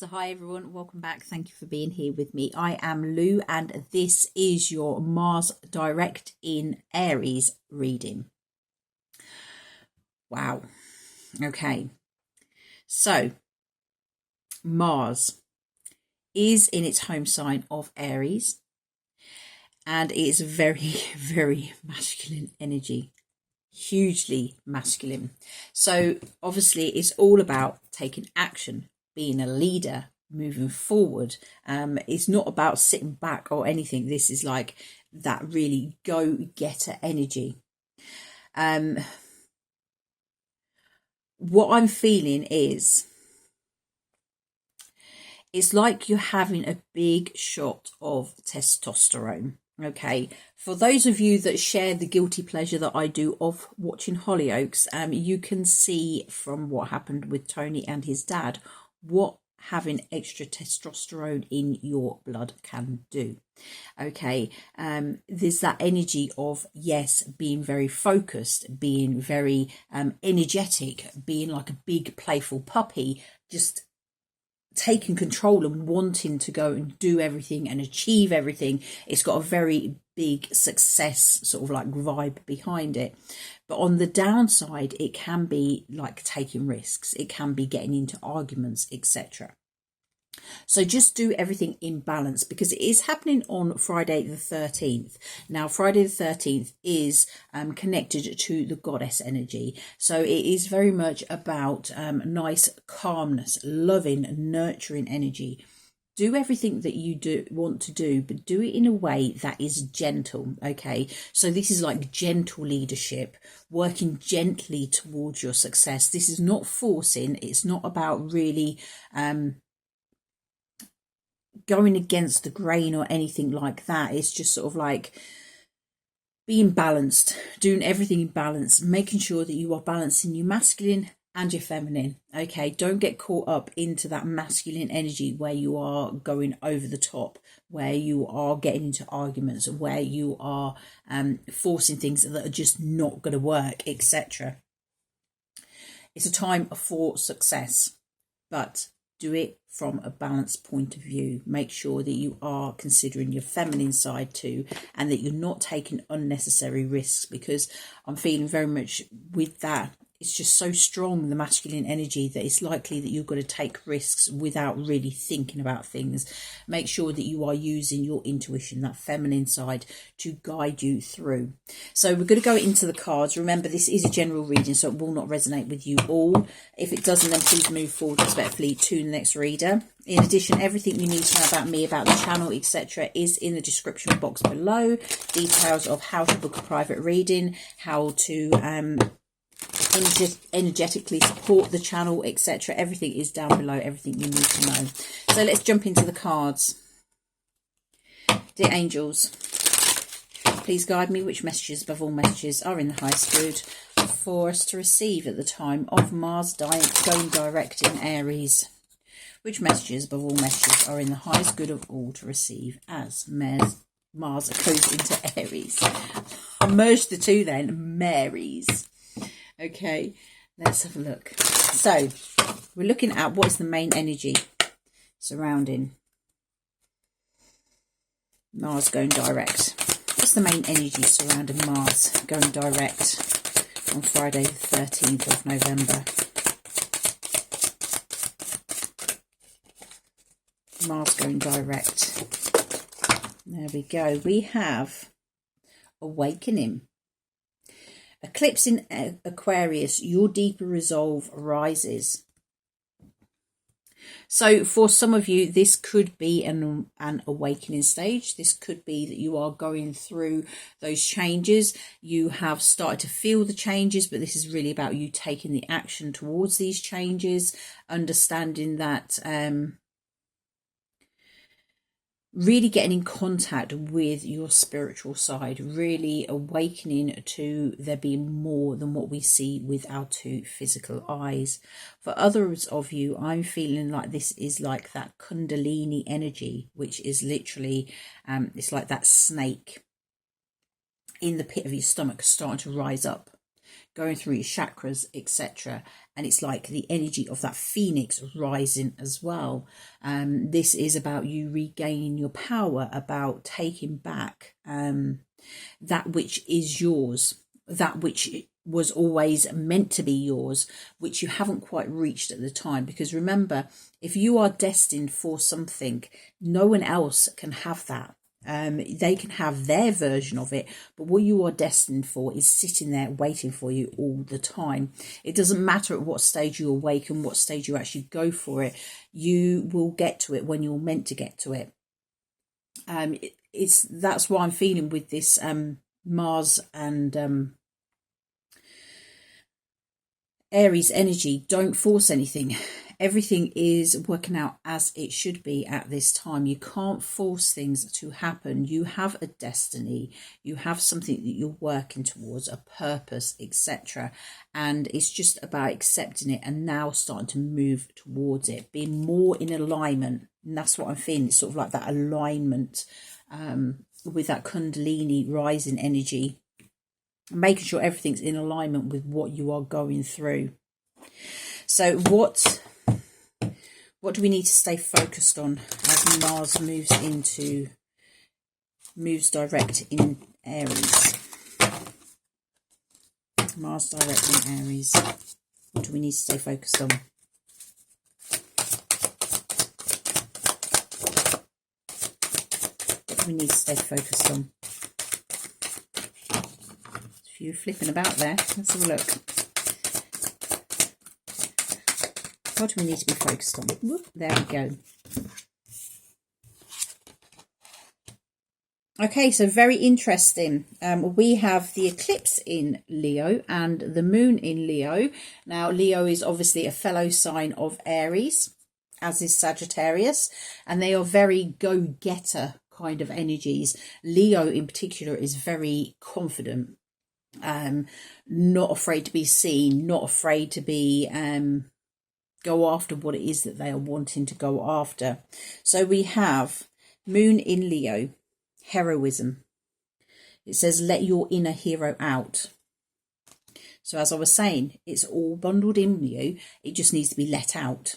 So hi everyone, welcome back. Thank you for being here with me. I am Lou and this is your Mars direct in Aries reading. Wow. Okay. So Mars is in its home sign of Aries and it is very, very masculine energy. Hugely masculine. So obviously it's all about taking action, being a leader, moving forward. It's not about sitting back or anything. This is like that really go-getter energy. What I'm feeling is it's like you're having a big shot of testosterone. Okay, for those of you that share the guilty pleasure that I do of watching Hollyoaks, you can see from what happened with Tony and his dad what having extra testosterone in your blood can do. Okay, there's that energy of, yes, being very focused, being very energetic, being like a big playful puppy, just taking control and wanting to go and do everything and achieve everything. It's got a very big success sort of like vibe behind it. But on the downside, it can be like taking risks. It can be getting into arguments, etc. So just do everything in balance because it is happening on Friday the 13th. Now, Friday the 13th is connected to the goddess energy. So it is very much about nice calmness, loving, nurturing energy. Do everything that you want to do, but do it in a way that is gentle, okay? So this is like gentle leadership, working gently towards your success. This is not forcing. It's not about really going against the grain or anything like that. It's just sort of like being balanced, doing everything in balance, making sure that you are balancing your masculine and your feminine. Okay, don't get caught up into that masculine energy where you are going over the top, where you are getting into arguments, where you are forcing things that are just not going to work, etc. It's a time for success, but do it from a balanced point of view. Make sure that you are considering your feminine side too, and that you're not taking unnecessary risks, because I'm feeling very much with that. It's just so strong, the masculine energy, that it's likely that you're going to take risks without really thinking about things. Make sure that you are using your intuition, that feminine side, to guide you through. So we're going to go into the cards. Remember, this is a general reading, so it will not resonate with you all. If it doesn't, then please move forward respectfully to the next reader. In addition, everything you need to know about me, about the channel, etc. is in the description box below. Details of how to book a private reading, how to energetically support the channel, etc. Everything is down below, everything you need to know. So let's jump into the cards. Dear angels, please guide me which messages above all messages are in the highest good for us to receive at the time of Mars going direct in Aries. Which messages above all messages are in the highest good of all to receive as Mars goes into Aries. I'll merge the two then, Marys. Okay, let's have a look. So we're looking at what is the main energy surrounding Mars going direct. What's the main energy surrounding Mars going direct on Friday the 13th of November? Mars going direct. There we go. We have awakening. Eclipse in Aquarius, your deeper resolve rises. So for some of you, this could be an awakening stage. This could be that you are going through those changes. You have started to feel the changes, but this is really about you taking the action towards these changes, understanding that really getting in contact with your spiritual side, really awakening to there being more than what we see with our two physical eyes. For others of you, I'm feeling like this is like that Kundalini energy, which is literally, it's like that snake in the pit of your stomach starting to rise up. going through your chakras, etc. And it's like the energy of that phoenix rising as well. This is about you regaining your power, about taking back that which is yours, that which was always meant to be yours, which you haven't quite reached at the time. Because remember, if you are destined for something, no one else can have that. They can have their version of it, but what you are destined for is sitting there waiting for you all the time. It doesn't matter at what stage you awaken, what stage you actually go for it. You will get to it when you're meant to get to it. That's what I'm feeling with this Mars and Aries energy. Don't force anything. Everything is working out as it should be at this time. You can't force things to happen. You have a destiny. You have something that you're working towards, a purpose, etc. And it's just about accepting it and now starting to move towards it, being more in alignment. And that's what I'm feeling. It's sort of like that alignment with that Kundalini rising energy, making sure everything's in alignment with what you are going through. So what do we need to stay focused on as Mars moves direct in Aries? Mars direct in Aries. What do we need to stay focused on? What do we need to stay focused on? If you're flipping about there, let's have a look. What do we need to be focused on? Whoop, there we go. Okay, so very interesting. We have the eclipse in Leo and the moon in Leo. Now, Leo is obviously a fellow sign of Aries, as is Sagittarius, and they are very go-getter kind of energies. Leo in particular is very confident, not afraid to be seen, not afraid to be go after what it is that they are wanting to go after. So we have moon in Leo, heroism. It says, let your inner hero out. So as I was saying, it's all bundled in you. It just needs to be let out.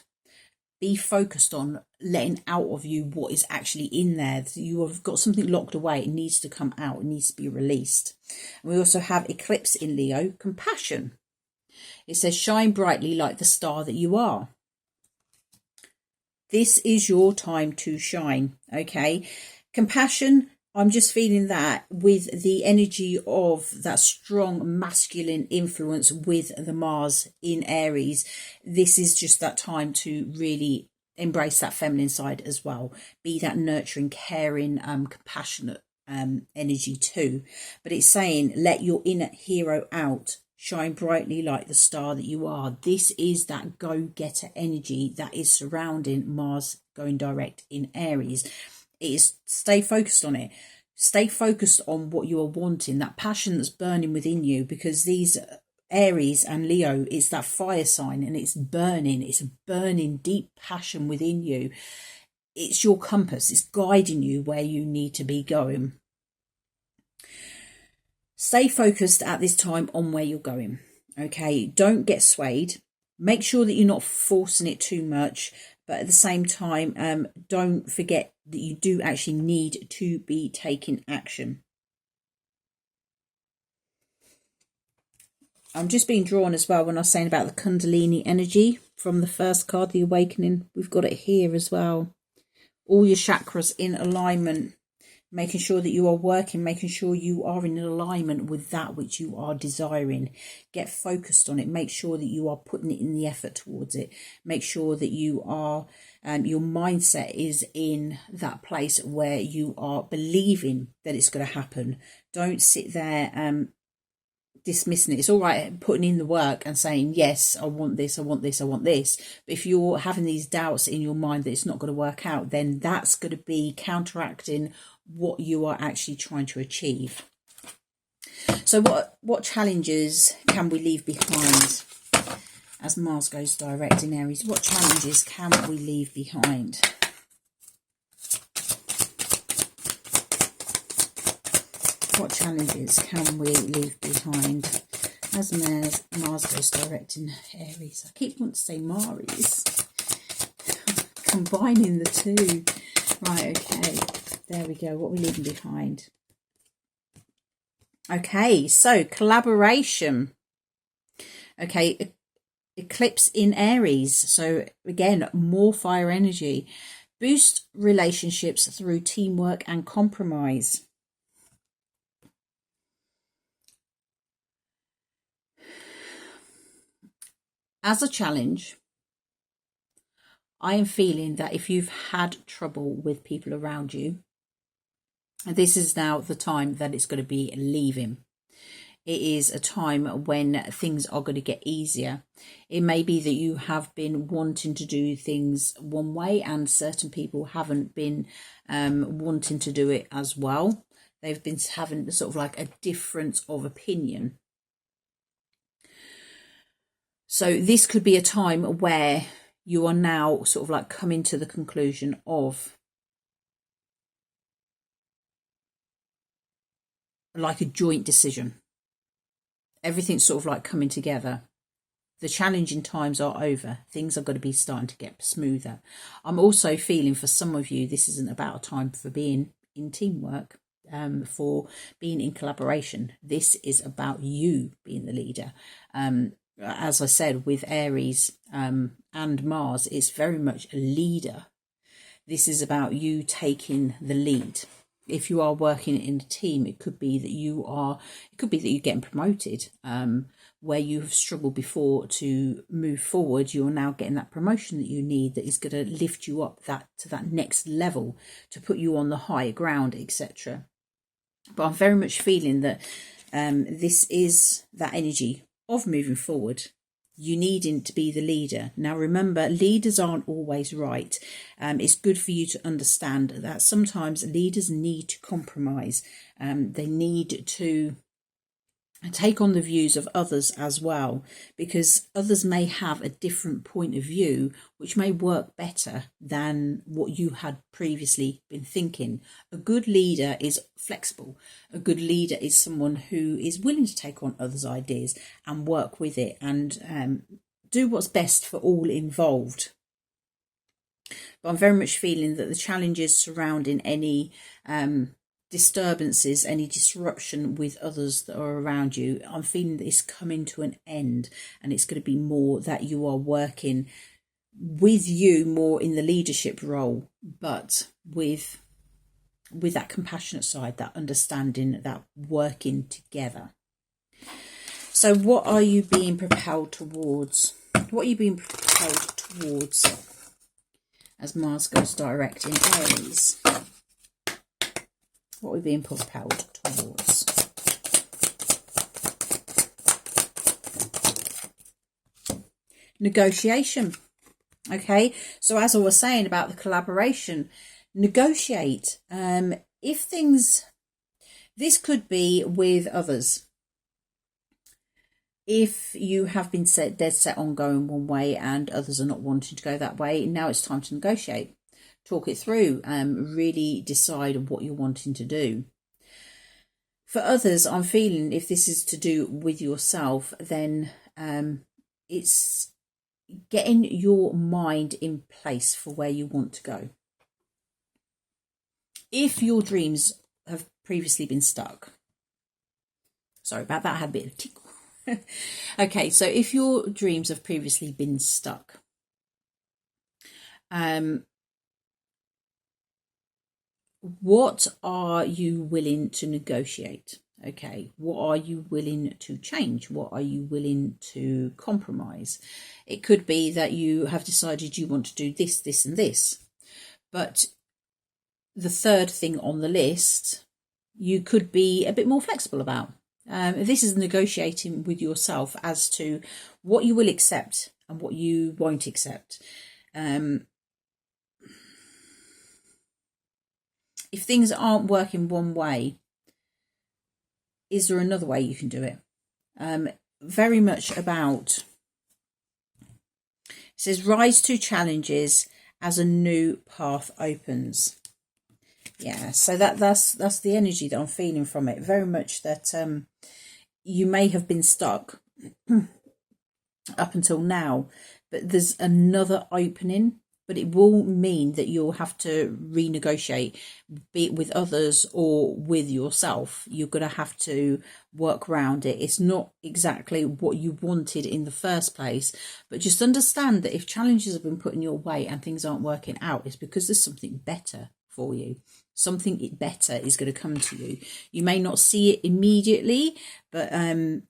Be focused on letting out of you what is actually in there. You have got something locked away. It needs to come out. It needs to be released. And we also have eclipse in Leo, compassion. It says, shine brightly like the star that you are. This is your time to shine, okay? Compassion, I'm just feeling that with the energy of that strong masculine influence with the Mars in Aries, this is just that time to really embrace that feminine side as well. Be that nurturing, caring, compassionate energy too. But it's saying, let your inner hero out. Shine brightly like the star that you are. This is that go-getter energy that is surrounding Mars going direct in Aries. It is, stay focused on it. Stay focused on what you are wanting, that passion that's burning within you, because these Aries and Leo is that fire sign and it's burning. It's a burning deep passion within you. It's your compass. It's guiding you where you need to be going. Stay focused at this time on where you're going, okay? Don't get swayed. Make sure that you're not forcing it too much, but at the same time, don't forget that you do actually need to be taking action. I'm just being drawn as well when I was saying about the Kundalini energy from the first card, the Awakening. We've got it here as well. All your chakras in alignment. Making sure that you are working, making sure you are in alignment with that which you are desiring. Get focused on it. Make sure that you are putting it in the effort towards it. Make sure that you are, your mindset is in that place where you are believing that it's going to happen. Don't sit there dismissing it. It's all right putting in the work and saying, yes, I want this, I want this, I want this. But if you're having these doubts in your mind that it's not going to work out, then that's going to be counteracting what you are actually trying to achieve. So what challenges can we leave behind as Mars goes direct in Aries? What challenges can we leave behind? What challenges can we leave behind? As Mars goes direct in Aries. I keep wanting to say Maries. Combining the two. Right, okay. There we go. What are we leaving behind? Okay, so collaboration. Okay, eclipse in Aries. So again, more fire energy. Boost relationships through teamwork and compromise. As a challenge, I am feeling that if you've had trouble with people around you, this is now the time that it's going to be leaving. It is a time when things are going to get easier. It may be that you have been wanting to do things one way and certain people haven't been wanting to do it as well. They've been having sort of like a difference of opinion. So this could be a time where you are now sort of like coming to the conclusion of like a joint decision. Everything's sort of like coming together. The challenging times are over. Things are going to be starting to get smoother. I'm also feeling for some of you, this isn't about a time for being in teamwork, for being in collaboration. This is about you being the leader. As I said, with Aries and Mars, it's very much a leader. This is about you taking the lead. If you are working in a team, it could be that you're getting promoted, where you have struggled before to move forward. You're now getting that promotion that you need, that is going to lift you up to that next level, to put you on the higher ground, etc. But I'm very much feeling that this is that energy of moving forward. You needing to be the leader. Now remember, leaders aren't always right. It's good for you to understand that sometimes leaders need to compromise. They need to take on the views of others as well, because others may have a different point of view which may work better than what you had previously been thinking. A good leader is flexible. A good leader is someone who is willing to take on others' ideas and work with it and do what's best for all involved. But I'm very much feeling that the challenges surrounding any disturbances, any disruption with others that are around you, I'm feeling that it's coming to an end, and it's going to be more that you are working with you more in the leadership role, but with that compassionate side, that understanding, that working together. So what are you being propelled towards? What are you being propelled towards as Mars goes direct in Aries? What are we being propelled towards? Negotiation. Okay, so as I was saying about the collaboration, negotiate. If things, this could be with others. If you have been dead set on going one way and others are not wanting to go that way, now it's time to negotiate. Talk it through, really decide what you're wanting to do. For others, I'm feeling if this is to do with yourself, then it's getting your mind in place for where you want to go. If your dreams have previously been stuck, sorry about that, I had a bit of tickle. Okay, so if your dreams have previously been stuck, what are you willing to negotiate? Okay, what are you willing to change? What are you willing to compromise? It could be that you have decided you want to do this, this and this. But the third thing on the list, you could be a bit more flexible about. This is negotiating with yourself as to what you will accept and what you won't accept. If things aren't working one way, is there another way you can do it? Very much about, it says, rise to challenges as a new path opens. Yeah, so that's the energy that I'm feeling from it. Very much that you may have been stuck up until now, but there's another opening, but it will mean that you'll have to renegotiate, be it with others or with yourself. You're going to have to work around it. It's not exactly what you wanted in the first place, but just understand that if challenges have been put in your way and things aren't working out, it's because there's something better for you. Something better is going to come to you. You may not see it immediately, but in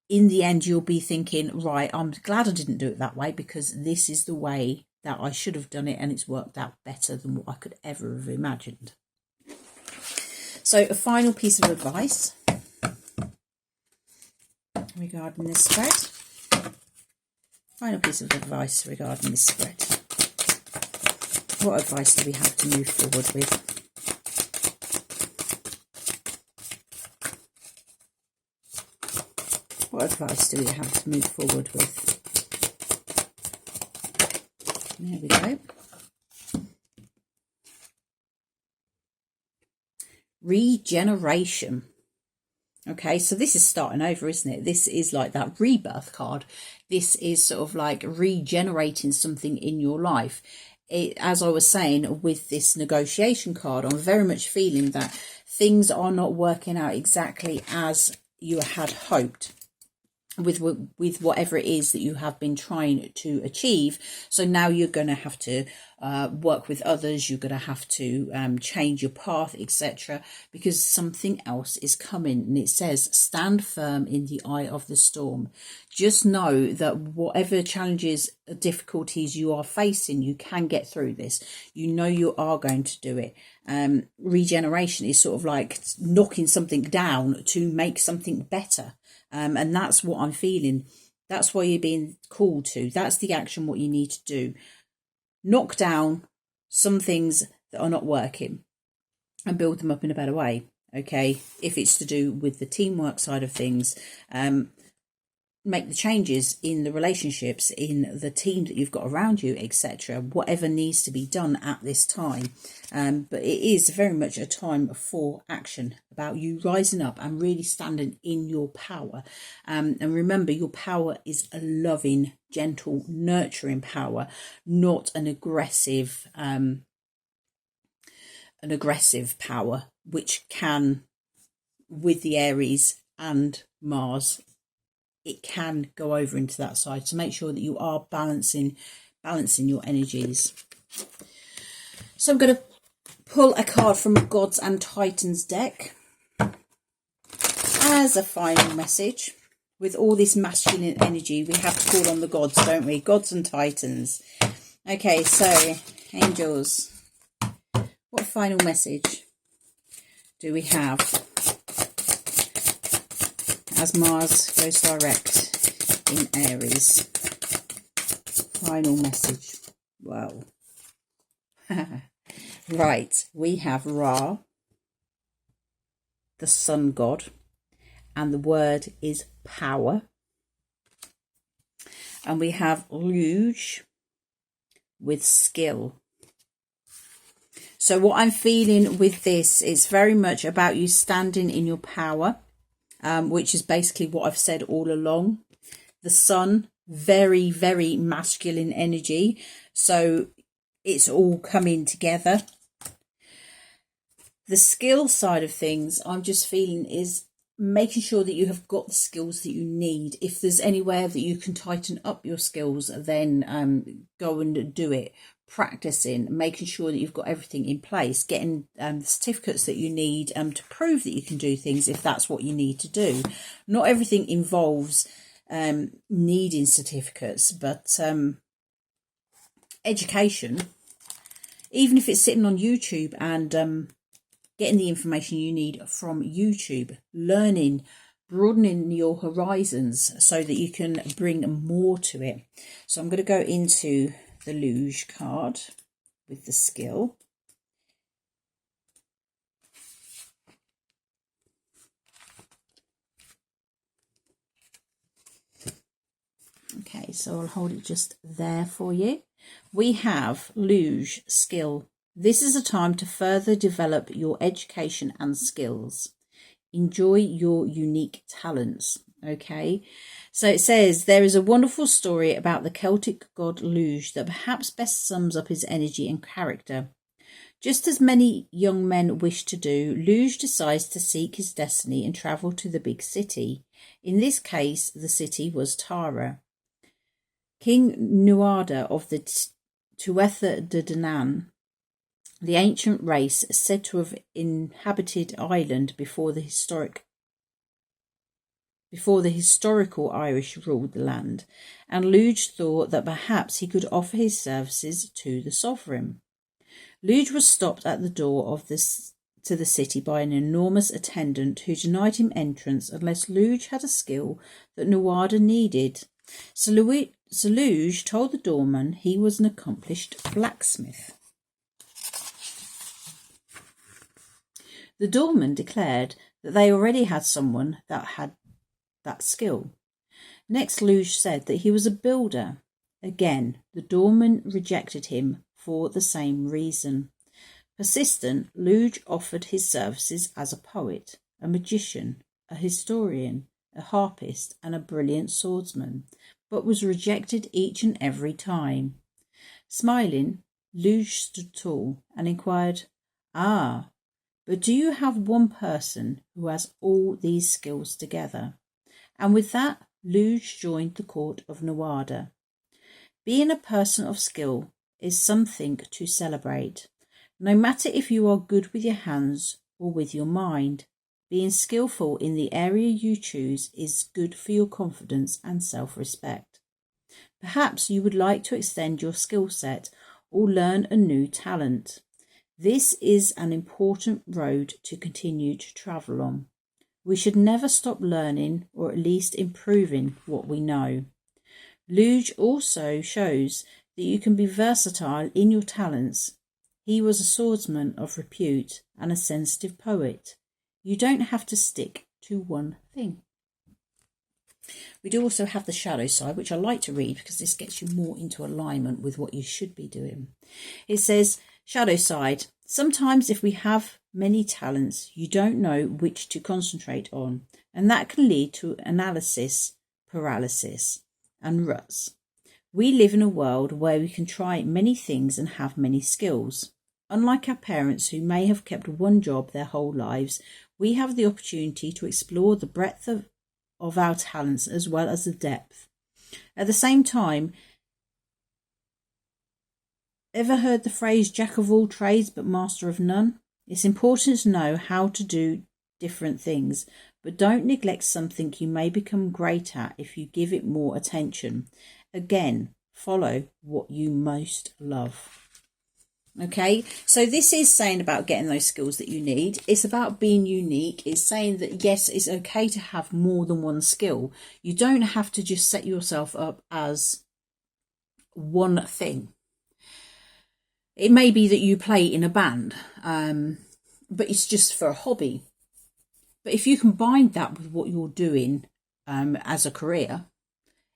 the end, you'll be thinking, right, I'm glad I didn't do it that way, because this is the way that I should have done it, and it's worked out better than what I could ever have imagined. So a final piece of advice regarding this spread. Final piece of advice regarding this spread. What advice do we have to move forward with? What advice do we have to move forward with? There we go. Regeneration. Okay, so this is starting over, isn't it? This is like that rebirth card. This is sort of like regenerating something in your life. As I was saying with this negotiation card, I'm very much feeling that things are not working out exactly as you had hoped with whatever it is that you have been trying to achieve. So now you're going to have to work with others. You're going to have to change your path, etc., because something else is coming. And it says, stand firm in the eye of the storm. Just know that whatever challenges, difficulties you are facing, you can get through this. You know you are going to do it. Regeneration is sort of like knocking something down to make something better. And that's what I'm feeling. That's what you're being called to. That's the action, what you need to do. Knock down some things that are not working and build them up in a better way. Okay, if it's to do with the teamwork side of things, make the changes in the relationships, in the team that you've got around you, etc. Whatever needs to be done at this time. But it is very much a time for action, about you rising up and really standing in your power. And remember, your power is a loving, gentle, nurturing power, not an aggressive power, which can, with the Aries and Mars, it can go over into that side. So make sure that you are balancing your energies. So I'm going to pull a card from Gods and Titans deck as a final message. With all this masculine energy, we have to call on the gods, don't we? Gods and Titans. Okay, so angels, what final message do we have as Mars goes direct in Aries? Final message. Wow. Right, we have Ra, the sun god, and the word is power. And we have Luge with skill. So what I'm feeling with this is very much about you standing in your power, which is basically what I've said all along. The sun, very, very masculine energy. So it's all coming together. The skill side of things, I'm just feeling, is making sure that you have got the skills that you need. If there's anywhere that you can tighten up your skills, then go and do it. Practicing, making sure that you've got everything in place, getting the certificates that you need to prove that you can do things if that's what you need to do. Not everything involves needing certificates, but education, even if it's sitting on YouTube and getting the information you need from YouTube, learning, broadening your horizons so that you can bring more to it. So I'm going to go into the Luge card with the skill. Okay, so I'll hold it just there for you. We have Luge skill. This is a time to further develop your education and skills. Enjoy your unique talents. Okay, so it says there is a wonderful story about the Celtic god Luge that perhaps best sums up his energy and character. Just as many young men wish to do, Luge decides to seek his destiny and travel to the big city. In this case, the city was Tara. King Nuada of the Tuatha De Danann, the ancient race said to have inhabited Ireland before the historical Irish ruled the land, and Luge thought that perhaps he could offer his services to the sovereign. Luge was stopped at the door to the city by an enormous attendant who denied him entrance unless Luge had a skill that Nuada needed. So Luge told the doorman he was an accomplished blacksmith. The doorman declared that they already had someone that had that skill. Next, Luge said that he was a builder. Again, the doorman rejected him for the same reason. Persistent, Luge offered his services as a poet, a magician, a historian, a harpist, and a brilliant swordsman, but was rejected each and every time. Smiling, Luge stood tall and inquired, "Ah, but do you have one person who has all these skills together?" And with that, Luge joined the court of Nuada. Being a person of skill is something to celebrate. No matter if you are good with your hands or with your mind, being skillful in the area you choose is good for your confidence and self-respect. Perhaps you would like to extend your skill set or learn a new talent. This is an important road to continue to travel on. We should never stop learning or at least improving what we know. Luge also shows that you can be versatile in your talents. He was a swordsman of repute and a sensitive poet. You don't have to stick to one thing. We do also have the shadow side, which I like to read because this gets you more into alignment with what you should be doing. It says, shadow side, sometimes if we have many talents, you don't know which to concentrate on, and that can lead to analysis paralysis and ruts. We live in a world where we can try many things and have many skills. Unlike our parents who may have kept one job their whole lives, we have the opportunity to explore the breadth of our talents as well as the depth. At the same time, ever heard the phrase jack of all trades but master of none? It's important to know how to do different things, but don't neglect something you may become great at if you give it more attention. Again, follow what you most love. Okay, so this is saying about getting those skills that you need. It's about being unique. It's saying that, yes, it's okay to have more than one skill. You don't have to just set yourself up as one thing. It may be that you play in a band, but it's just for a hobby. But if you combine that with what you're doing as a career,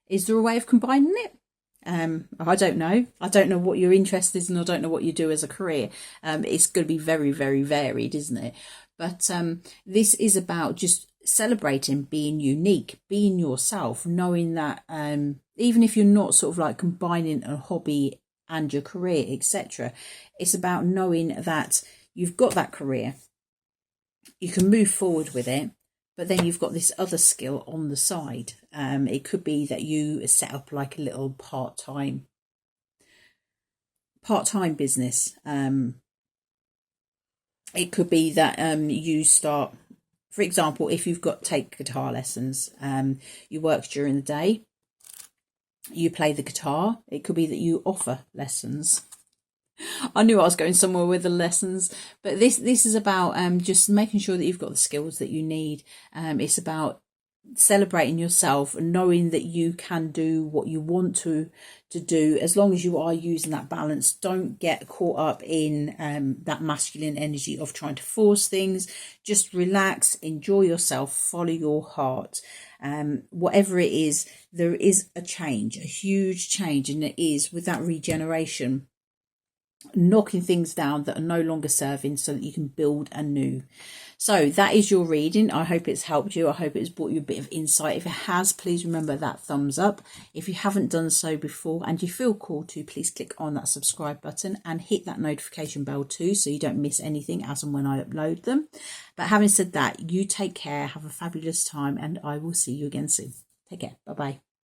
is there a way of combining it? I don't know. I don't know what your interest is, and I don't know what you do as a career. It's going to be very, very varied, isn't it? But this is about just celebrating being unique, being yourself, knowing that even if you're not sort of like combining a hobby and your career, etc., it's about knowing that you've got that career, you can move forward with it, but then you've got this other skill on the side. It could be that you set up like a little part-time business. It could be that you start, for example, if you've got take guitar lessons, you work during the day, you play the guitar. It could be that you offer lessons. I knew I was going somewhere with the lessons, but this is about just making sure that you've got the skills that you need. It's about celebrating yourself and knowing that you can do what you want to do, as long as you are using that balance. Don't get caught up in that masculine energy of trying to force things. Just relax, enjoy yourself, follow your heart. Whatever it is, there is a change, a huge change, and it is with that regeneration. knocking things down that are no longer serving so that you can build anew. So that is your reading. I hope it's helped you. I hope it's brought you a bit of insight. If it has, please remember that thumbs up. If you haven't done so before and you feel called to, please click on that subscribe button and hit that notification bell too, so you don't miss anything as and when I upload them. But having said that, you take care, have a fabulous time, and I will see you again soon. Take care. Bye-bye.